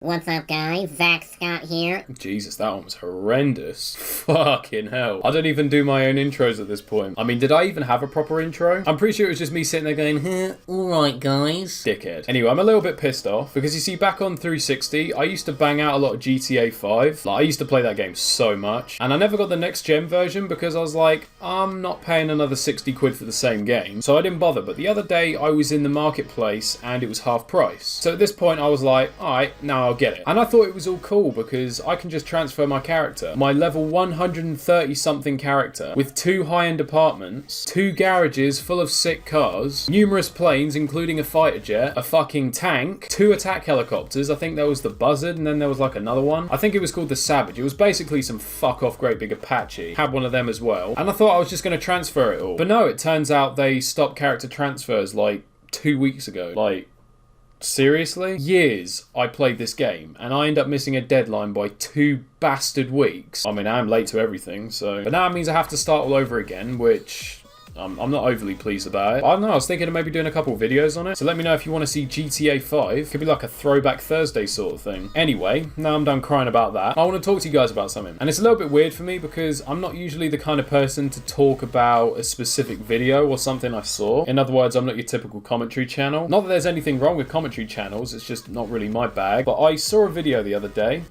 What's up, guys? Zach Scott here. Jesus, that one was horrendous. Fucking hell. I don't even do my own intros at this point. I mean, did I even have a proper intro? I'm pretty sure it was just me sitting there going, alright, guys. Dickhead. Anyway, I'm a little bit pissed off because you see, back on 360, I used to bang out a lot of GTA 5. Like, I used to play that game so much. And I never got the next gen version because I was like, I'm not paying another 60 quid for the same game. So I didn't bother. But the other day, I was in the marketplace and it was half price. So at this point, I was like, alright, now I'll get it. And I thought it was all cool because I can just transfer my character, my level 130 something character, with 2 high-end apartments, 2 garages full of sick cars, numerous planes including a fighter jet, a fucking tank, 2 attack helicopters. I think there was the Buzzard and then there was like another one. I think it was called the Savage. It was basically some fuck off great big Apache. Had one of them as well. And I thought I was just going to transfer it all. But no, it turns out they stopped character transfers like 2 weeks ago. Like, seriously? Years I played this game and I end up missing a deadline by 2 bastard weeks. I mean, I'm late to everything, so... But now it means I have to start all over again, which... I'm not overly pleased about it. I don't know, I was thinking of maybe doing a couple of videos on it. So let me know if you want to see GTA 5. Could be like a throwback Thursday sort of thing. Anyway, now I'm done crying about that. I want to talk to you guys about something. And it's a little bit weird for me because I'm not usually the kind of person to talk about a specific video or something I saw. In other words, I'm not your typical commentary channel. Not that there's anything wrong with commentary channels, it's just not really my bag. But I saw a video the other day.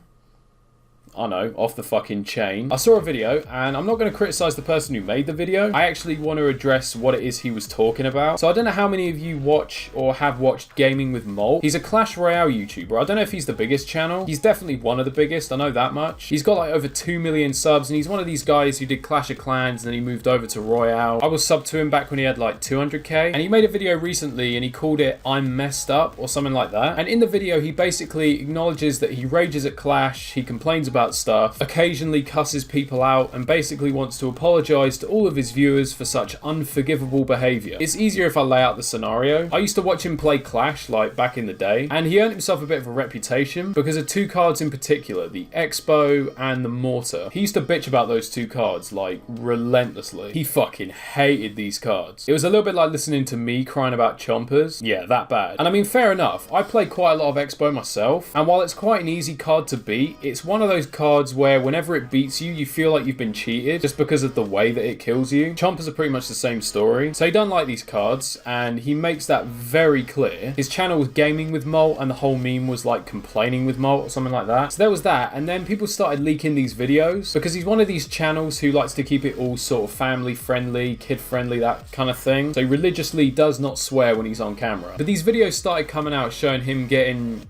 I know, off the fucking chain. I saw a video, and I'm not going to criticize the person who made the video. I actually want to address what it is he was talking about. So I don't know how many of you watch or have watched Gaming with Molt. He's a Clash Royale YouTuber. I don't know if he's the biggest channel. He's definitely one of the biggest, I know that much. He's got like over 2 million subs, and he's one of these guys who did Clash of Clans, and then he moved over to Royale. I was subbed to him back when he had like 200k, and he made a video recently, and he called it I'm Messed Up, or something like that. And in the video, he basically acknowledges that he rages at Clash, he complains about stuff, occasionally cusses people out, and basically wants to apologise to all of his viewers for such unforgivable behaviour. It's easier if I lay out the scenario. I used to watch him play Clash, like back in the day, and he earned himself a bit of a reputation because of 2 cards in particular, the Expo and the Mortar. He used to bitch about those 2 cards, like, relentlessly. He fucking hated these cards. It was a little bit like listening to me crying about chompers. Yeah, that bad. And I mean, fair enough. I play quite a lot of Expo myself, and while it's quite an easy card to beat, it's one of those cards where whenever it beats you, you feel like you've been cheated just because of the way that it kills you. Chompers are pretty much the same story. So he don't like these cards, and he makes that very clear. His channel was Gaming with Molt, and the whole meme was like complaining with Molt or something like that. So there was that, and then people started leaking these videos because he's one of these channels who likes to keep it all sort of family friendly, kid friendly, that kind of thing. So he religiously does not swear when he's on camera. But these videos started coming out showing him getting...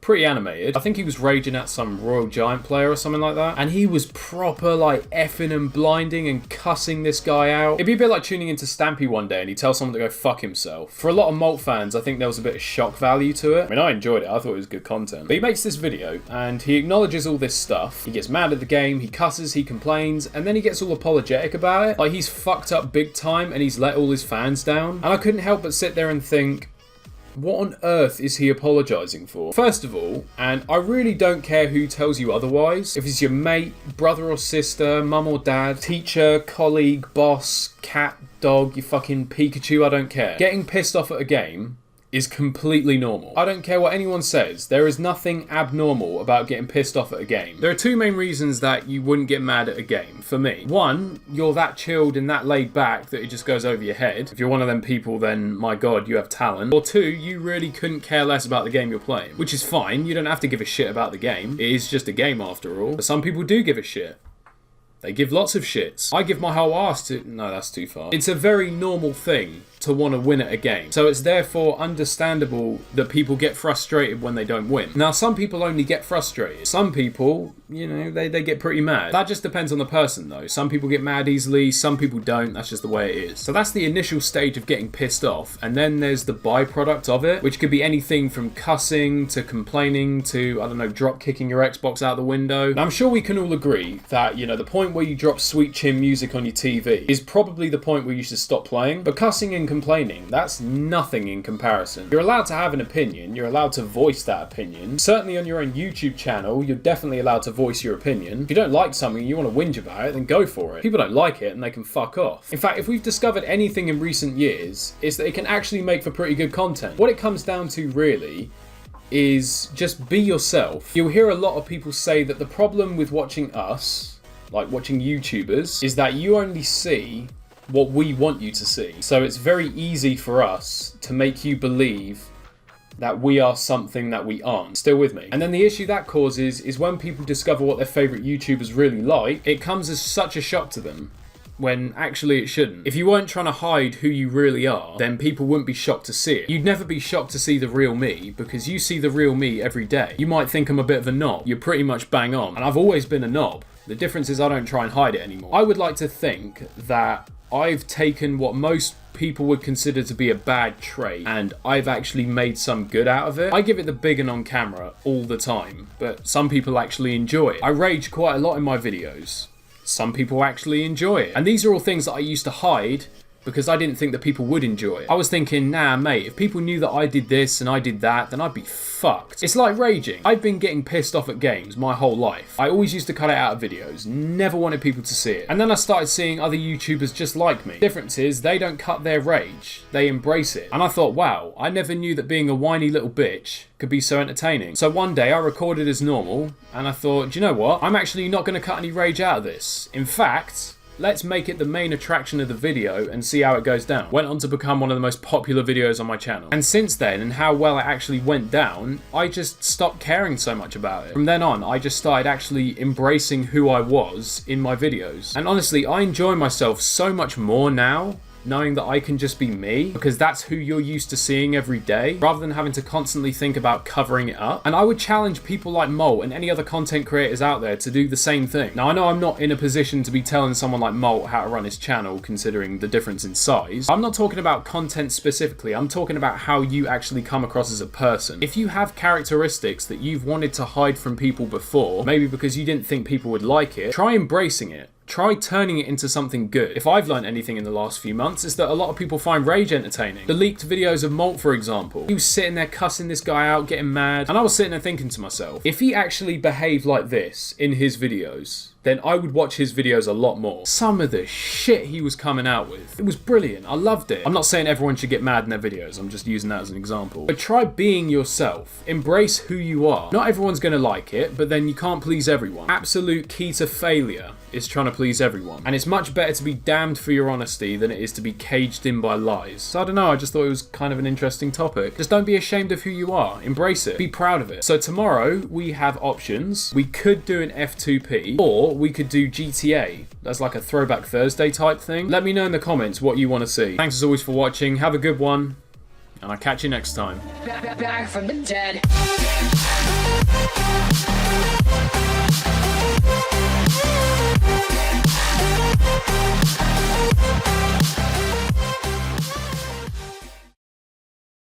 pretty animated. I think he was raging at some Royal Giant player or something like that, and he was proper like effing and blinding and cussing this guy out. It'd be a bit like tuning into Stampy one day and he tells someone to go fuck himself. For a lot of Molt fans, I think there was a bit of shock value to it. I mean, I enjoyed it. I thought it was good content. But he makes this video and he acknowledges all this stuff. He gets mad at the game, he cusses, he complains, and then he gets all apologetic about it. Like, he's fucked up big time and he's let all his fans down. And I couldn't help but sit there and think, what on earth is he apologising for? First of all, and I really don't care who tells you otherwise, if it's your mate, brother or sister, mum or dad, teacher, colleague, boss, cat, dog, you fucking Pikachu, I don't care. Getting pissed off at a game is completely normal. I don't care what anyone says. There is nothing abnormal about getting pissed off at a game. There are 2 main reasons that you wouldn't get mad at a game, for me. 1, you're that chilled and that laid back that it just goes over your head. If you're one of them people, then my god, you have talent. Or 2, you really couldn't care less about the game you're playing, which is fine. You don't have to give a shit about the game. It is just a game after all. But some people do give a shit. They give lots of shits. I give my whole ass to... No, that's too far. It's a very normal thing to want to win at a game. So it's therefore understandable that people get frustrated when they don't win. Now, some people only get frustrated. Some people, you know, they get pretty mad. That just depends on the person, though. Some people get mad easily, some people don't. That's just the way it is. So that's the initial stage of getting pissed off. And then there's the byproduct of it, which could be anything from cussing to complaining to, I don't know, drop kicking your Xbox out the window. Now, I'm sure we can all agree that, you know, the point where you drop Sweet Chin music on your TV is probably the point where you should stop playing. But cussing and complaining, that's nothing in comparison. You're allowed to have an opinion, you're allowed to voice that opinion. Certainly on your own YouTube channel, you're definitely allowed to voice your opinion. If you don't like something, you want to whinge about it, then go for it. People don't like it and they can fuck off. In fact, if we've discovered anything in recent years, it's that it can actually make for pretty good content. What it comes down to really is just be yourself. You'll hear a lot of people say that the problem with watching us, like watching YouTubers, is that you only see what we want you to see. So it's very easy for us to make you believe that we are something that we aren't. Still with me? And then the issue that causes is when people discover what their favourite YouTubers really like, it comes as such a shock to them, when actually it shouldn't. If you weren't trying to hide who you really are, then people wouldn't be shocked to see it. You'd never be shocked to see the real me, because you see the real me every day. You might think I'm a bit of a knob. You're pretty much bang on. And I've always been a knob. The difference is I don't try and hide it anymore. I would like to think that I've taken what most people would consider to be a bad trait and I've actually made some good out of it. I give it the big and on camera all the time, but some people actually enjoy it. I rage quite a lot in my videos. Some people actually enjoy it. And these are all things that I used to hide because I didn't think that people would enjoy it. I was thinking, nah mate, if people knew that I did this and I did that, then I'd be fucked. It's like raging. I've been getting pissed off at games my whole life. I always used to cut it out of videos, never wanted people to see it. And then I started seeing other YouTubers just like me. Difference is, they don't cut their rage, they embrace it. And I thought, wow, I never knew that being a whiny little bitch could be so entertaining. So one day I recorded as normal, and I thought, do you know what? I'm actually not gonna cut any rage out of this. In fact, let's make it the main attraction of the video and see how it goes down. Went on to become one of the most popular videos on my channel. And since then, and how well it actually went down, I just stopped caring so much about it. From then on, I just started actually embracing who I was in my videos. And honestly, I enjoy myself so much more now, knowing that I can just be me, because that's who you're used to seeing every day, rather than having to constantly think about covering it up. And I would challenge people like Molt and any other content creators out there to do the same thing. Now, I know I'm not in a position to be telling someone like Molt how to run his channel, considering the difference in size. I'm not talking about content specifically, I'm talking about how you actually come across as a person. If you have characteristics that you've wanted to hide from people before, maybe because you didn't think people would like it, try embracing it. Try turning it into something good. If I've learned anything in the last few months, it's that a lot of people find rage entertaining. The leaked videos of Molt, for example. He was sitting there cussing this guy out, getting mad, and I was sitting there thinking to myself, if he actually behaved like this in his videos, then I would watch his videos a lot more. Some of the shit he was coming out with, it was brilliant. I loved it. I'm not saying everyone should get mad in their videos, I'm just using that as an example. But try being yourself. Embrace who you are. Not everyone's gonna like it, but then you can't please everyone. Absolute key to failure is trying to please everyone. And it's much better to be damned for your honesty than it is to be caged in by lies. So I don't know, I just thought it was kind of an interesting topic. Just don't be ashamed of who you are. Embrace it. Be proud of it. So tomorrow we have options. We could do an F2P, or we could do GTA. That's like a Throwback Thursday type thing. Let me know in the comments what you want to see. Thanks as always for watching. Have a good one, and I'll catch you next time. Back from the dead.